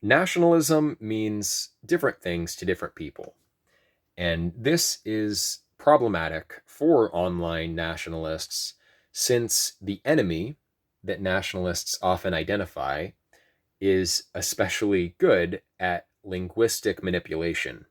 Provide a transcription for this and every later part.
Nationalism means different things to different people. And this is problematic for online nationalists since the enemy that nationalists often identify is especially good at linguistic manipulation.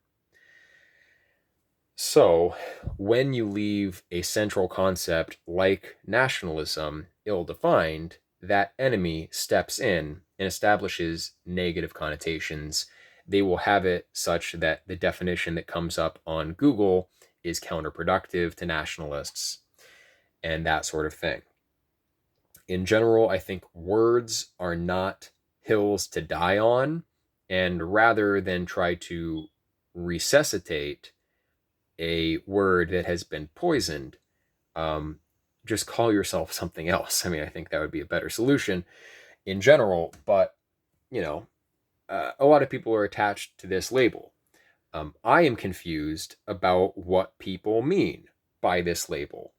So, when you leave a central concept like nationalism ill defined, that enemy steps in and establishes negative connotations. They will have it such that the definition that comes up on Google is counterproductive to nationalists and that sort of thing. In general, I think words are not hills to die on, and rather than try to resuscitate a word that has been poisoned, um, just call yourself something else. I mean, I think that would be a better solution in general, but you know, a lot of people are attached to this label. I am confused about what people mean by this label.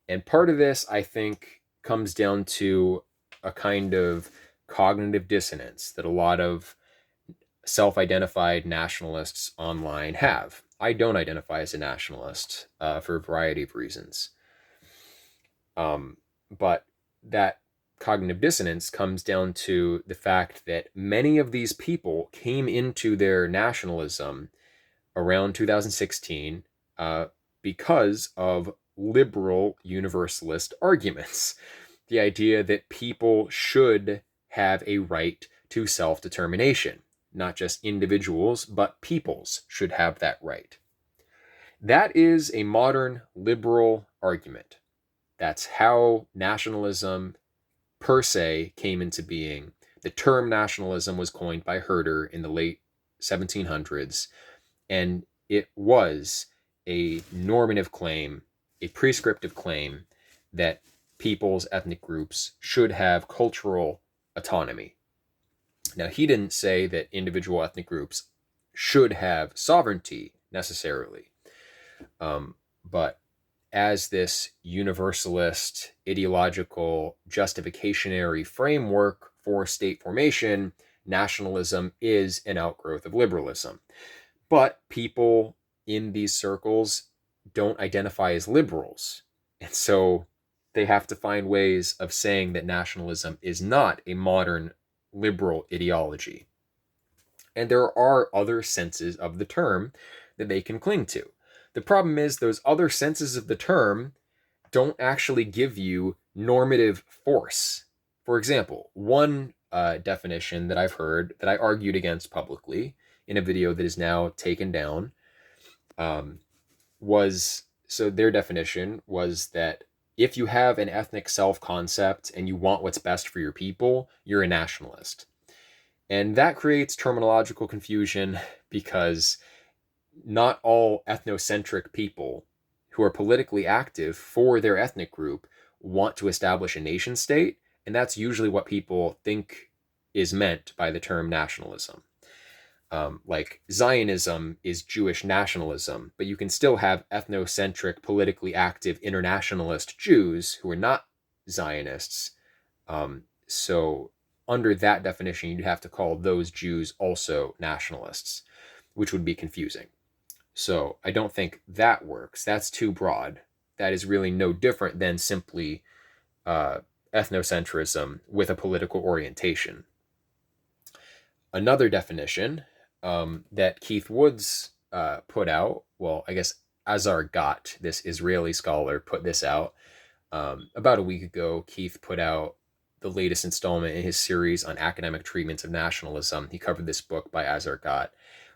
And part of this, I think, comes down to a kind of cognitive dissonance that a lot of self identified nationalists online have. I don't identify as a nationalist for a variety of reasons. But that cognitive dissonance comes down to the fact that many of these people came into their nationalism around 2016 because of liberal universalist arguments. The idea that people should have a right to self determination, not just individuals, but peoples should have that right. That is a modern liberal argument. That's how nationalism per se came into being. The term nationalism was coined by Herder in the late 1700s, and it was a normative claim, a prescriptive claim that peoples, ethnic groups should have cultural autonomy. Now, he didn't say that individual ethnic groups should have sovereignty necessarily, but as this universalist ideological justificationary framework for state formation, nationalism is an outgrowth of liberalism. But people in these circles don't identify as liberals. And so they have to find ways of saying that nationalism is not a modern liberal ideology. And there are other senses of the term that they can cling to. The problem is, those other senses of the term don't actually give you normative force. For example, one definition that I've heard that I argued against publicly in a video that is now taken down um, was so their definition was that if you have an ethnic self concept and you want what's best for your people, you're a nationalist. And that creates terminological confusion because not all ethnocentric people who are politically active for their ethnic group want to establish a nation state. And that's usually what people think is meant by the term nationalism. Like Zionism is Jewish nationalism, but you can still have ethnocentric, politically active internationalist Jews who are not Zionists. So, under that definition, you'd have to call those Jews also nationalists, which would be confusing. So, I don't think that works. That's too broad. That is really no different than simply uh, ethnocentrism with a political orientation. Another definition that Keith Woods put out, well, I guess Azar Got, this Israeli scholar, put this out about a week ago. Keith put out the latest installment in his series on academic treatments of nationalism. He covered this book by Azar Got,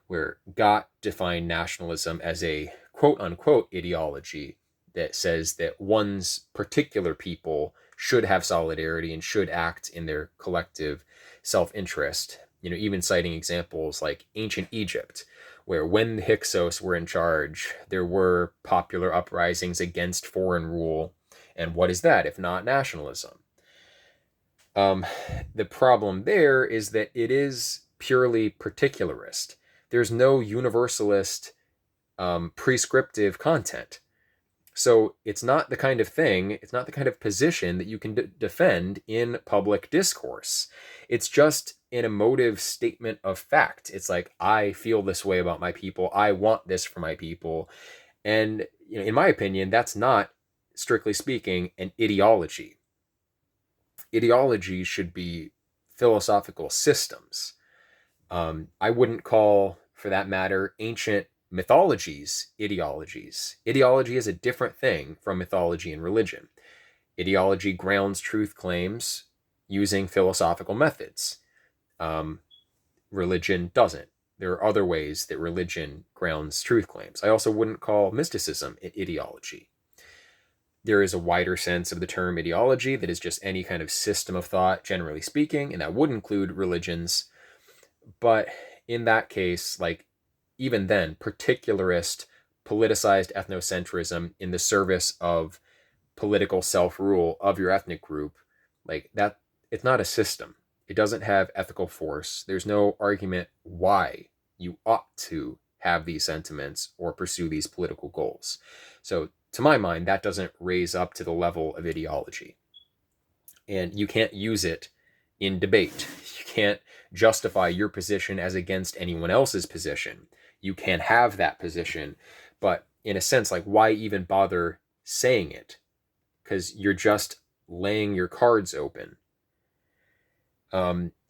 where Gott defined nationalism as a quote unquote ideology that says that one's particular people should have solidarity and should act in their collective self-interest. You know, even citing examples like ancient Egypt, where when the Hyksos were in charge, there were popular uprisings against foreign rule. And what is that if not nationalism? Um, the problem there is that it is purely particularist. There's no universalist prescriptive content. So it's not the kind of thing, it's not the kind of position that you can defend in public discourse. It's just an emotive statement of fact. It's like, I feel this way about my people. I want this for my people. And in my opinion, that's not, strictly speaking, an ideology. Ideology should be philosophical systems. I wouldn't call, for that matter, ancient mythologies ideologies. Ideology is a different thing from mythology and religion. Ideology grounds truth claims using philosophical methods. Um, Religion doesn't. There are other ways that religion grounds truth claims. I also wouldn't call mysticism an ideology. There is a wider sense of the term ideology that is just any kind of system of thought, generally speaking, and that would include religions. But in that case, like, even then, particularist, politicized ethnocentrism in the service of political self-rule of your ethnic group, like that, it's not a system. It doesn't have ethical force. There's no argument why you ought to have these sentiments or pursue these political goals. So to my mind, that doesn't raise up to the level of ideology. And you can't use it in debate. You can't justify your position as against anyone else's position. You can have that position, but in a sense, like, why even bother saying it? Because you're just laying your cards open.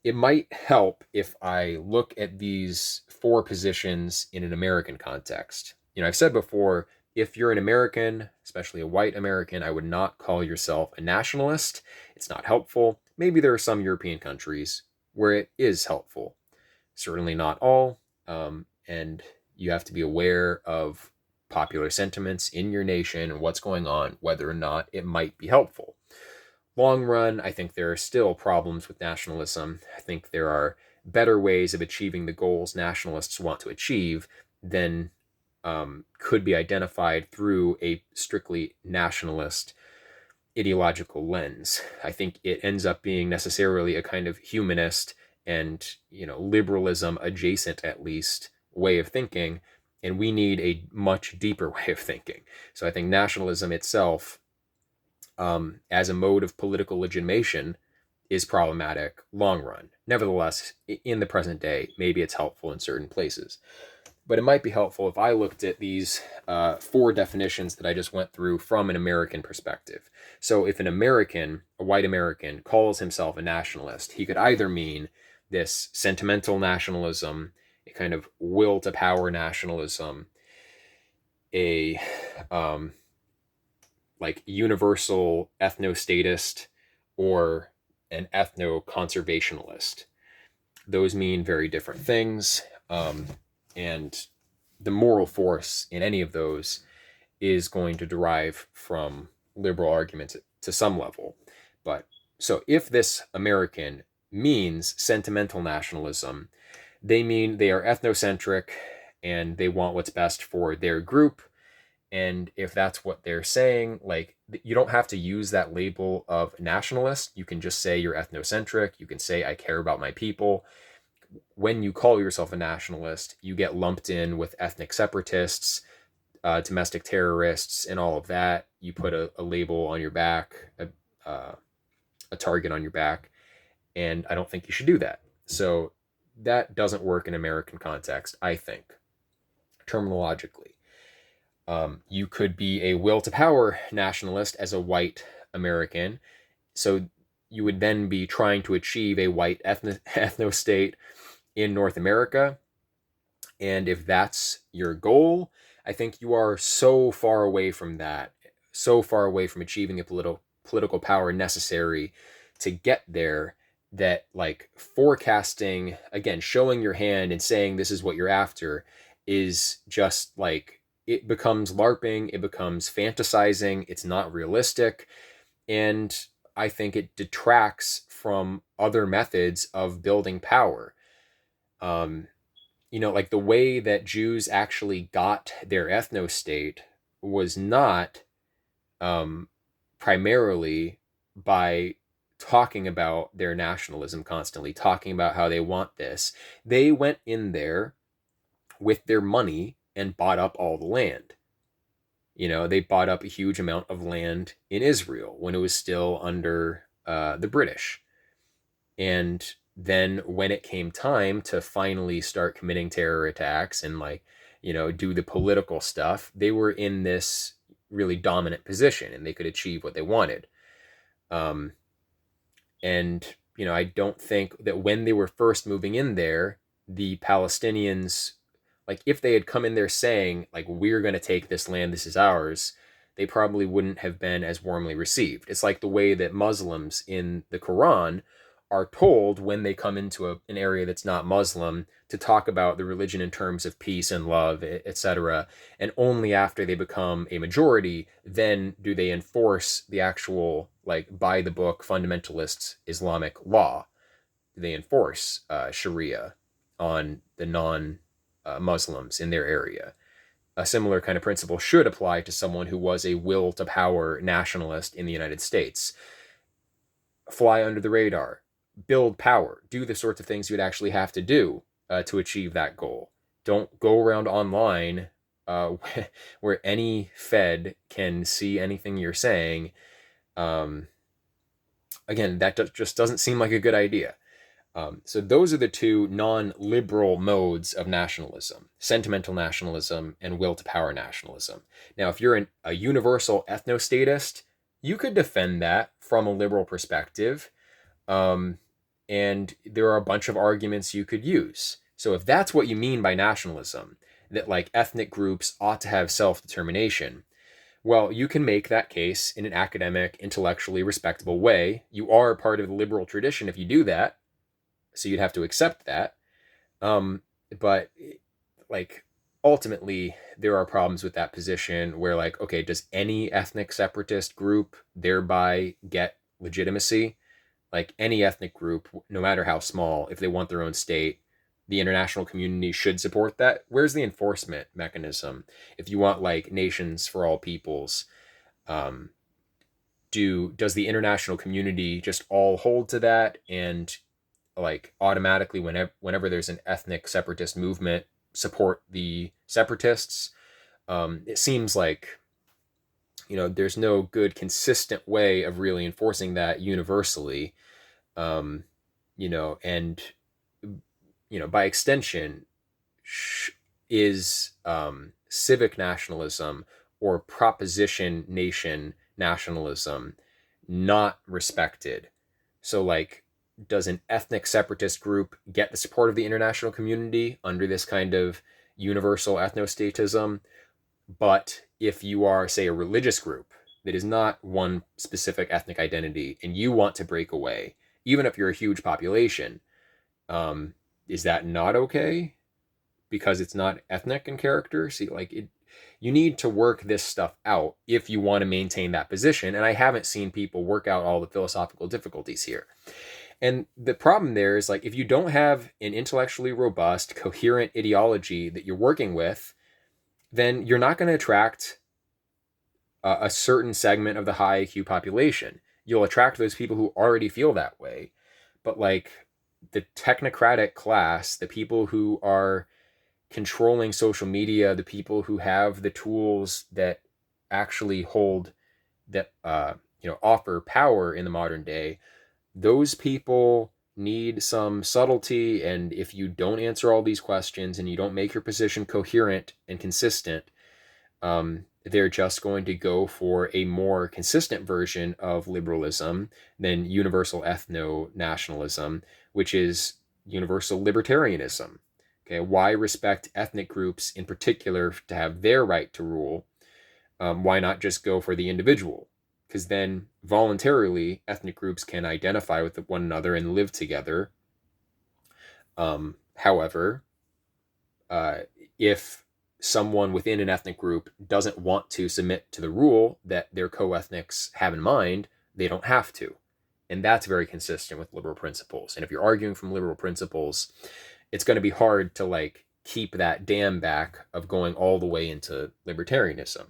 It might help if I look at these four positions in an American context. I've said before, if you're an American, especially a white American, I would not call yourself a nationalist. It's not helpful. Maybe there are some European countries where it is helpful. Certainly not all. And you have to be aware of popular sentiments in your nation and what's going on, whether or not it might be helpful. Long run, I think there are still problems with nationalism. I think there are better ways of achieving the goals nationalists want to achieve than could be identified through a strictly nationalist ideological lens. I think it ends up being necessarily a kind of humanist and, liberalism adjacent, at least, way of thinking, and we need a much deeper way of thinking. So I think nationalism itself, as a mode of political legitimation, is problematic long run. Nevertheless, in the present day, maybe it's helpful in certain places. But it might be helpful if I looked at these four definitions that I just went through from an American perspective. So if an American, a white American, calls himself a nationalist, he could either mean this sentimental nationalism, a kind of will to power nationalism, a like universal ethnostatist, or an ethno-conservationalist. Those mean very different things. And the moral force in any of those is going to derive from liberal arguments to some level. But so if this American means sentimental nationalism, they mean they are ethnocentric and they want what's best for their group. And if that's what they're saying, like, you don't have to use that label of nationalist. You can just say you're ethnocentric. You can say, I care about my people. When you call yourself a nationalist, you get lumped in with ethnic separatists, domestic terrorists, and all of that. You put a label on your back, a target on your back, and I don't think you should do that. So that doesn't work in American context, I think, terminologically. You could be a will to power nationalist as a white American. So you would then be trying to achieve a white ethno-state in North America. And if that's your goal, I think you are so far away from that, so far away from achieving the political power necessary to get there, that, like, forecasting, again, showing your hand and saying this is what you're after, is just like, it becomes LARPing, it becomes fantasizing, it's not realistic, and I think it detracts from other methods of building power. Like the way that Jews actually got their ethno-state was not primarily by talking about their nationalism constantly, talking about how they want this. They went in there with their money and bought up all the land. They bought up a huge amount of land in Israel when it was still under the British. And then when it came time to finally start committing terror attacks and like, do the political stuff, they were in this really dominant position and they could achieve what they wanted. Um, and, I don't think that when they were first moving in there, the Palestinians, like if they had come in there saying, like, we're going to take this land, this is ours, they probably wouldn't have been as warmly received. It's like the way that Muslims in the Quran are told when they come into an area that's not Muslim to talk about the religion in terms of peace and love, etc. And only after they become a majority, then do they enforce the actual, like, by the book fundamentalist Islamic law. They enforce Sharia on the non Muslims in their area. A similar kind of principle should apply to someone who was a will to power nationalist in the United States. Fly under the radar, build power, do the sorts of things you'd actually have to do to achieve that goal. Don't go around online uh, where any Fed can see anything you're saying. Um, Again, that just doesn't seem like a good idea. So those are the two non-liberal modes of nationalism: sentimental nationalism and will to power nationalism. Now, if you're a universal ethnostatist, you could defend that from a liberal perspective. Um, and there are a bunch of arguments you could use. So if that's what you mean by nationalism, that like ethnic groups ought to have self-determination, well, you can make that case in an academic, intellectually respectable way. You are part of the liberal tradition if you do that, so you'd have to accept that. Um, but like ultimately, there are problems with that position where, like, okay, does any ethnic separatist group thereby get legitimacy? Like any ethnic group, no matter how small, if they want their own state, the international community should support that. Where's the enforcement mechanism? If you want like nations for all peoples, um, does the international community just all hold to that and like automatically whenever there's an ethnic separatist movement support the separatists? It seems like there's no good consistent way of really enforcing that universally. um, and by extension, is civic nationalism or proposition nation nationalism not respected? So, like, does an ethnic separatist group get the support of the international community under this kind of universal ethnostatism? But if you are, say, a religious group that is not one specific ethnic identity and you want to break away, even if you're a huge population, um, is that not okay because it's not ethnic in character? See, like you need to work this stuff out if you want to maintain that position. And I haven't seen people work out all the philosophical difficulties here. And the problem there is, like, if you don't have an intellectually robust, coherent ideology that you're working with, then you're not going to attract a certain segment of the high IQ population. You'll attract those people who already feel that way. But like the technocratic class, the people who are controlling social media, the people who have the tools that actually hold that offer power in the modern day, those people need some subtlety. And if you don't answer all these questions and you don't make your position coherent and consistent, they're just going to go for a more consistent version of liberalism than universal ethno-nationalism, which is universal libertarianism. Okay, why respect ethnic groups in particular to have their right to rule? Why not just go for the individual? Because then voluntarily, ethnic groups can identify with one another and live together. However, if someone within an ethnic group doesn't want to submit to the rule that their co-ethnics have in mind, they don't have to. And that's very consistent with liberal principles. And if you're arguing from liberal principles, it's going to be hard to like keep that dam back of going all the way into libertarianism.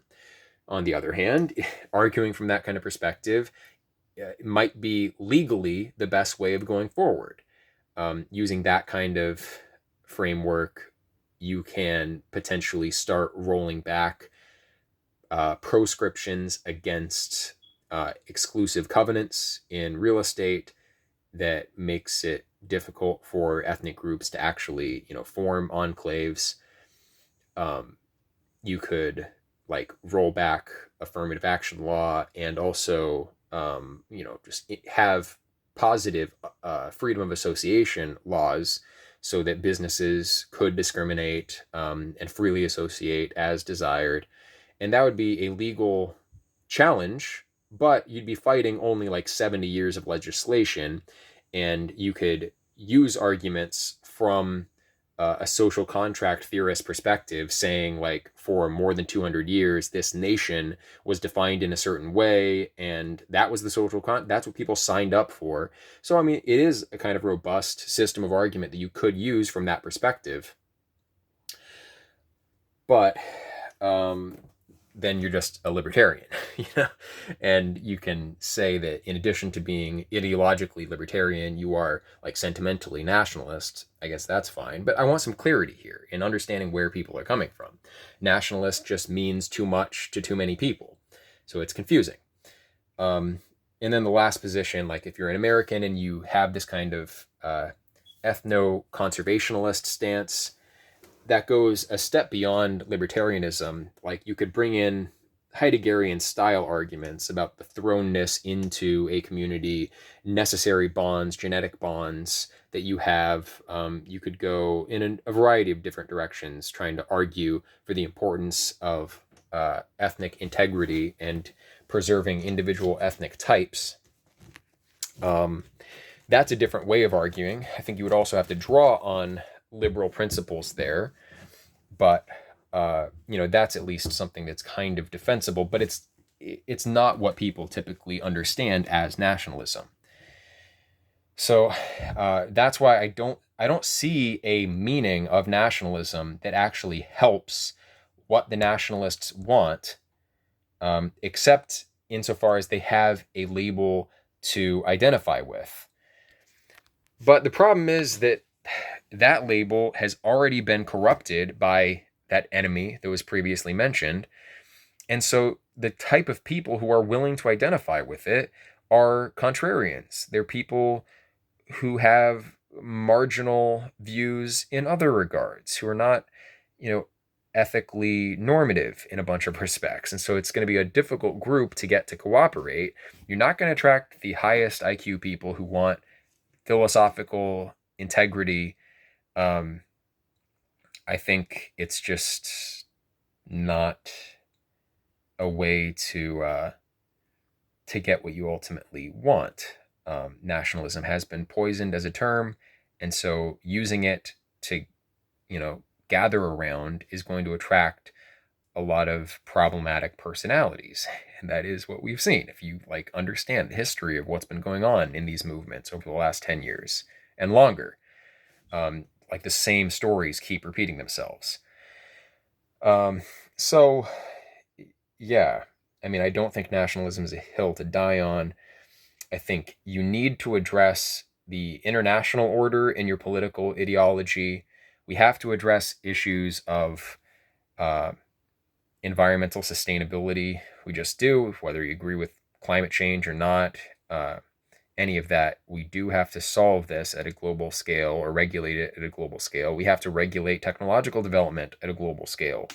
On the other hand, arguing from that kind of perspective might be legally the best way of going forward. Using that kind of framework, you can potentially start rolling back proscriptions against exclusive covenants in real estate, that makes it difficult for ethnic groups to actually, form enclaves. Um, you could like roll back affirmative action law and also, just have positive freedom of association laws so that businesses could discriminate and freely associate as desired. And that would be a legal challenge, but you'd be fighting only like 70 years of legislation, and you could use arguments from a social contract theorist perspective, saying like for more than 200 years this nation was defined in a certain way, and that was the that's what people signed up for. So I mean, it is a kind of robust system of argument that you could use from that perspective. But um, then you're just a libertarian, you know? And you can say that in addition to being ideologically libertarian, you are like sentimentally nationalist. I guess that's fine. But I want some clarity here in understanding where people are coming from. Nationalist just means too much to too many people. So it's confusing. And then the last position, like if you're an American and you have this kind of ethno-conservationalist stance, that goes a step beyond libertarianism. Like you could bring in Heideggerian style arguments about the thrownness into a community, necessary bonds, genetic bonds that you have. You could go in a variety of different directions trying to argue for the importance of ethnic integrity and preserving individual ethnic types. That's a different way of arguing. I think you would also have to draw on liberal principles there, but that's at least something that's kind of defensible. But it's not what people typically understand as nationalism. So that's why I don't see a meaning of nationalism that actually helps what the nationalists want, except insofar as they have a label to identify with. But the problem is that that label has already been corrupted by that enemy that was previously mentioned. And so the type of people who are willing to identify with it are contrarians. They're people who have marginal views in other regards, who are not, ethically normative in a bunch of respects. And so it's going to be a difficult group to get to cooperate. You're not going to attract the highest IQ people who want philosophical integrity. I think it's just not a way to get what you ultimately want. Nationalism has been poisoned as a term, and so using it to, gather around is going to attract a lot of problematic personalities. And that is what we've seen. If you understand the history of what's been going on in these movements over the last 10 years and longer, the same stories keep repeating themselves. So yeah, I mean, I don't think nationalism is a hill to die on. I think you need to address the international order in your political ideology. We have to address issues of environmental sustainability. We just do, whether you agree with climate change or not, any of that. We do have to solve this at a global scale or regulate it at a global scale. We have to regulate technological development at a global scale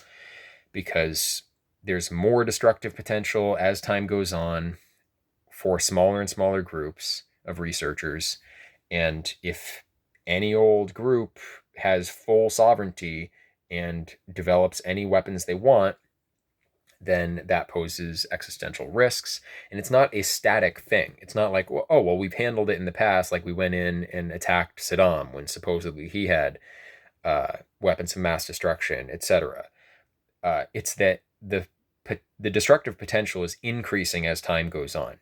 because there's more destructive potential as time goes on for smaller and smaller groups of researchers. And if any old group has full sovereignty and develops any weapons they want, then that poses existential risks. And it's not a static thing. It's not like, we've handled it in the past, like we went in and attacked Saddam when supposedly he had weapons of mass destruction, etc. It's that the destructive potential is increasing as time goes on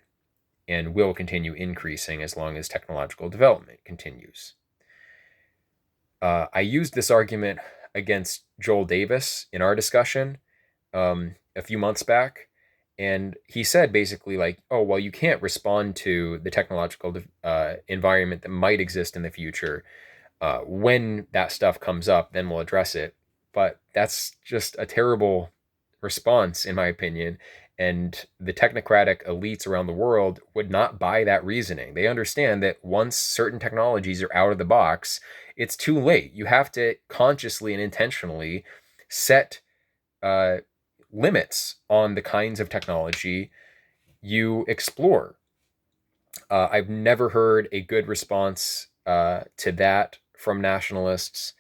and will continue increasing as long as technological development continues. I used this argument against Joel Davis in our discussion a few months back, and he said basically you can't respond to the technological environment that might exist in the future. When that stuff comes up, then we'll address it. But that's just a terrible response, in my opinion. And the technocratic elites around the world would not buy that reasoning. They understand that once certain technologies are out of the box, it's too late. You have to consciously and intentionally set uh, limits on the kinds of technology you explore. I've never heard a good response to that from nationalists.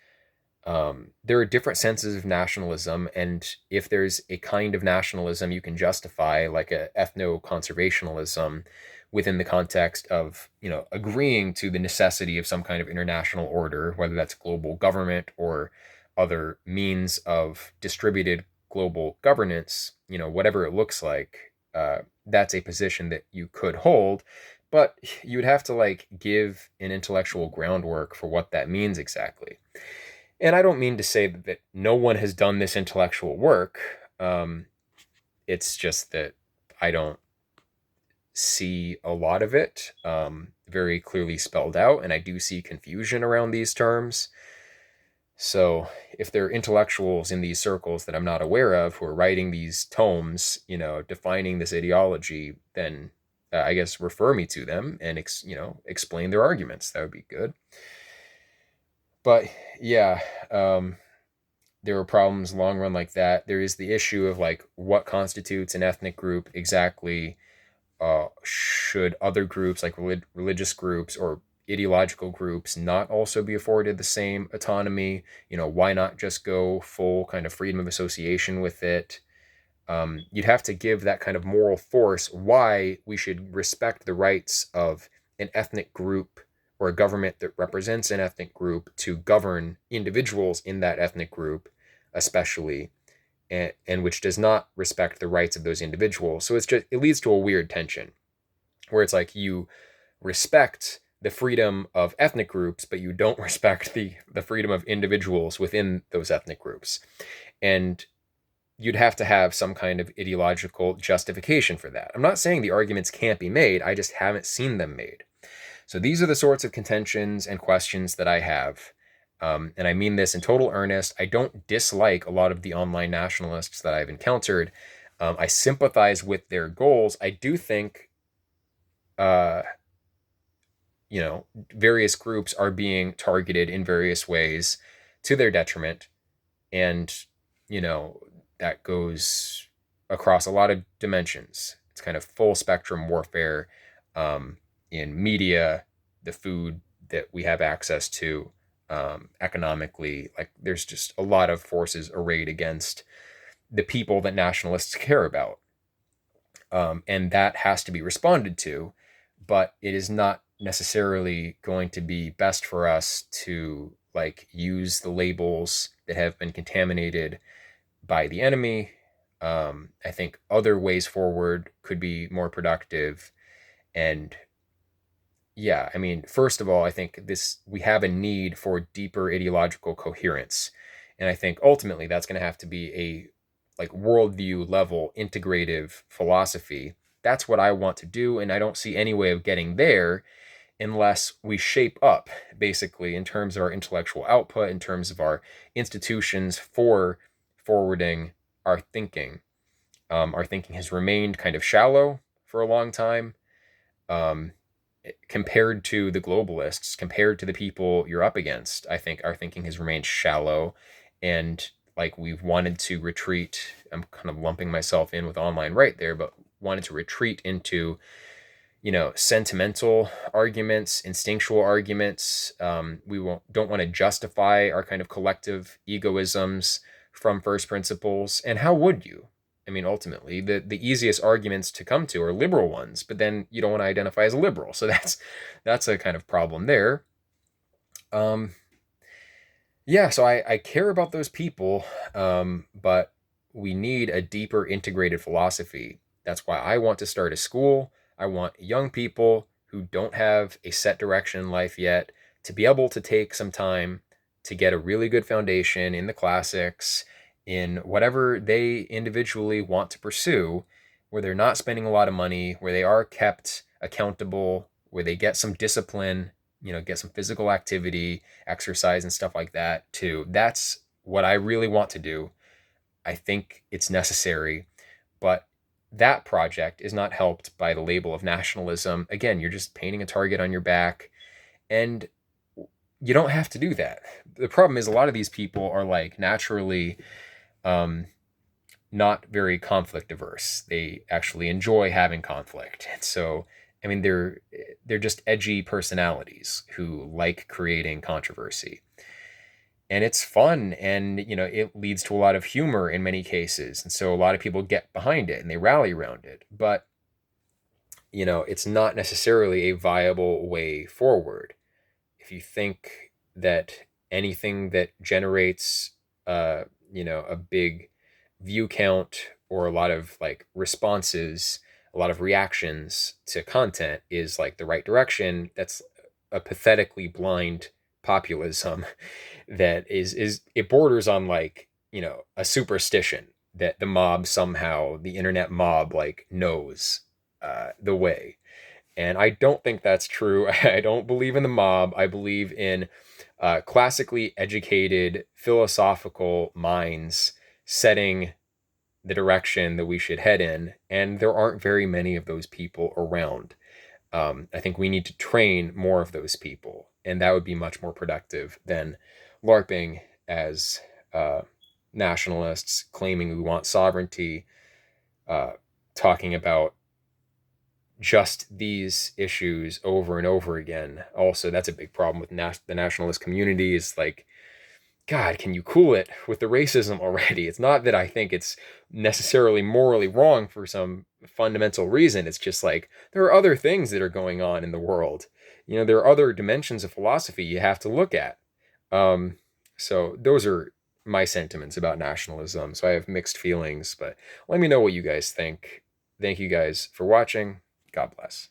There are different senses of nationalism, and if there's a kind of nationalism you can justify, like a ethno-conservationalism, within the context of agreeing to the necessity of some kind of international order, whether that's global government or other means of distributed global governance, whatever it looks like, that's a position that you could hold, but you'd have to like give an intellectual groundwork for what that means exactly. And I don't mean to say that no one has done this intellectual work. It's just that I don't see a lot of it very clearly spelled out, and I do see confusion around these terms. So if there are intellectuals in these circles that I'm not aware of who are writing these tomes, defining this ideology, then I guess refer me to them and explain their arguments. That would be good. But yeah, there are problems long run like that. There is the issue of like what constitutes an ethnic group exactly. Should other groups like religious groups or ideological groups not also be afforded the same autonomy? Why not just go full kind of freedom of association with it? You'd have to give that kind of moral force why we should respect the rights of an ethnic group or a government that represents an ethnic group to govern individuals in that ethnic group, especially, and which does not respect the rights of those individuals. So it leads to a weird tension where it's like you respect the freedom of ethnic groups, but you don't respect the freedom of individuals within those ethnic groups. And you'd have to have some kind of ideological justification for that. I'm not saying the arguments can't be made, I just haven't seen them made. So these are the sorts of contentions and questions that I have. And I mean this in total earnest. I don't dislike a lot of the online nationalists that I've encountered. I sympathize with their goals. I do think, uh, various groups are being targeted in various ways to their detriment. And, you know, that goes across a lot of dimensions. It's kind of full spectrum warfare in media, the food that we have access to, economically. Like, there's just a lot of forces arrayed against the people that nationalists care about. And that has to be responded to, but it is not necessarily going to be best for us to like use the labels that have been contaminated by the enemy. I think other ways forward could be more productive. And yeah, I mean, first of all, I think we have a need for deeper ideological coherence. And I think ultimately that's going to have to be a like worldview level integrative philosophy. That's what I want to do. And I don't see any way of getting there unless we shape up basically in terms of our intellectual output, in terms of our institutions for forwarding our thinking. Our thinking has remained kind of shallow for a long time. Um, Compared to the globalists, compared to the people you're up against, I think our thinking has remained shallow, and like we've wanted to retreat. I'm kind of lumping myself in with online right there, but wanted to retreat into sentimental arguments, instinctual arguments. Don't want to justify our kind of collective egoisms from first principles. And how would you? I mean, ultimately, the easiest arguments to come to are liberal ones, but then you don't want to identify as a liberal, so that's a kind of problem there. Um, yeah, so I care about those people, but we need a deeper integrated philosophy. That's why I want to start a school. I want young people who don't have a set direction in life yet to be able to take some time to get a really good foundation in the classics, in whatever they individually want to pursue, where they're not spending a lot of money, where they are kept accountable, where they get some discipline, get some physical activity, exercise, and stuff like that too. That's what I really want to do. I think it's necessary, but that project is not helped by the label of nationalism. Again, you're just painting a target on your back, and you don't have to do that. The problem is a lot of these people are like naturally um, not very conflict averse. They actually enjoy having conflict. And so, I mean, they're just edgy personalities who like creating controversy. And it's fun, and it leads to a lot of humor in many cases. And so a lot of people get behind it and they rally around it. But it's not necessarily a viable way forward. If you think that anything that generates a big view count or a lot of like responses, a lot of reactions to content is like the right direction, that's a pathetically blind populism that is it borders on like a superstition that the mob somehow, the internet mob, like knows the way. And I don't think that's true. I don't believe in the mob. I believe in classically educated, philosophical minds setting the direction that we should head in. And there aren't very many of those people around. I think we need to train more of those people. And that would be much more productive than LARPing as nationalists, claiming we want sovereignty, uh, talking about just these issues over and over again. Also, that's a big problem with the nationalist community. Is like, God, can you cool it with the racism already? It's not that I think it's necessarily morally wrong for some fundamental reason. It's just like there are other things that are going on in the world. There are other dimensions of philosophy you have to look at. Um, so those are my sentiments about nationalism. So I have mixed feelings, but let me know what you guys think. Thank you guys for watching. God bless.